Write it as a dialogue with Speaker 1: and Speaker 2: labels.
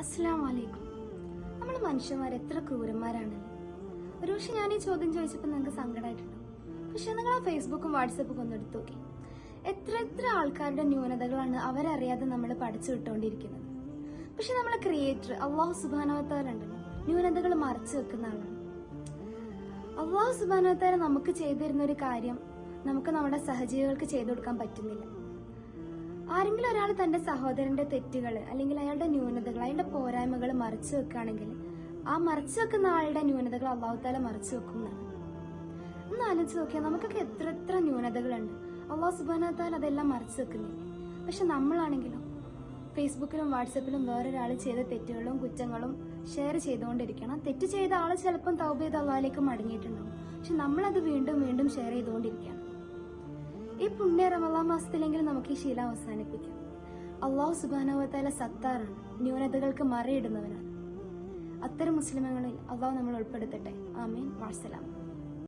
Speaker 1: അസ്സലാമു അലൈക്കും. നമ്മൾ മനുഷ്യന്മാർ എത്ര ക്രൂരന്മാരാണല്ലേ. ഒരുപക്ഷെ ഞാൻ ഈ ചോദ്യം ചോദിച്ചപ്പോൾ നിങ്ങൾക്ക് സങ്കടമായിട്ടുണ്ടോ? പക്ഷെ നിങ്ങൾ ആ ഫേസ്ബുക്കും വാട്സപ്പൊക്കെ ഒന്ന് എടുത്തു നോക്കി. എത്ര എത്ര ആൾക്കാരുടെ ന്യൂനതകളാണ് അവരറിയാതെ നമ്മൾ പഠിച്ചു വിട്ടുകൊണ്ടിരിക്കുന്നത്. പക്ഷെ നമ്മളെ ക്രിയേറ്റർ അള്ളാഹു സുബ്ഹാനഹു വ തആല ഉണ്ടല്ലോ, ന്യൂനതകൾ മറച്ചു വെക്കുന്ന ആളാണ്. അള്ളാഹു സുബ്ഹാനഹു വ തആല നമുക്ക് ചെയ്തു തരുന്ന ഒരു കാര്യം നമുക്ക് നമ്മുടെ സഹജീവികൾക്ക് ചെയ്തു കൊടുക്കാൻ പറ്റുന്നില്ല. ആരെങ്കിലും ഒരാൾ തന്റെ സഹോദരന്റെ തെറ്റുകൾ അല്ലെങ്കിൽ അയാളുടെ ന്യൂനതകൾ, അയാളുടെ പോരായ്മകൾ മറച്ചു വെക്കുകയാണെങ്കിൽ ആ മറച്ചു വെക്കുന്ന ആളുടെ ന്യൂനതകൾ അള്ളാഹു താല മറച്ചു വെക്കുന്നതാണ്. ഒന്ന് ആലോചിച്ച് നോക്കിയാൽ നമുക്കൊക്കെ എത്ര എത്ര ന്യൂനതകളുണ്ട്. അള്ളാഹു സുബ്ഹാനഹു വ തആല അതെല്ലാം മറച്ചു വെക്കുന്നില്ല. പക്ഷെ നമ്മളാണെങ്കിലോ ഫേസ്ബുക്കിലും വാട്സപ്പിലും വേറൊരാൾ ചെയ്ത തെറ്റുകളും കുറ്റങ്ങളും ഷെയർ ചെയ്തുകൊണ്ടിരിക്കണം. തെറ്റ് ചെയ്ത ആൾ ചിലപ്പം തൗബ ചെയ്ത് അള്ളാഹിലേക്ക് മടങ്ങിയിട്ടുണ്ടാവും. പക്ഷെ നമ്മളത് വീണ്ടും വീണ്ടും ഷെയർ ചെയ്തുകൊണ്ടിരിക്കുകയാണ്. ഈ പുണ്യ റമളാൻ മാസത്തിലെങ്കിലും നമുക്ക് ഈ ശീലം അവസാനിപ്പിക്കാം. അള്ളാഹു സുബ്ഹാനഹു വ തആല സത്താറാണ്, ന്യൂനതകൾക്ക് മറയിടുന്നവനാണ്. അത്തരം മുസ്ലിമങ്ങളിൽ അള്ളാഹു നമ്മൾ ഉൾപ്പെടുത്തട്ടെ. ആമീൻ. വസ്സലാം.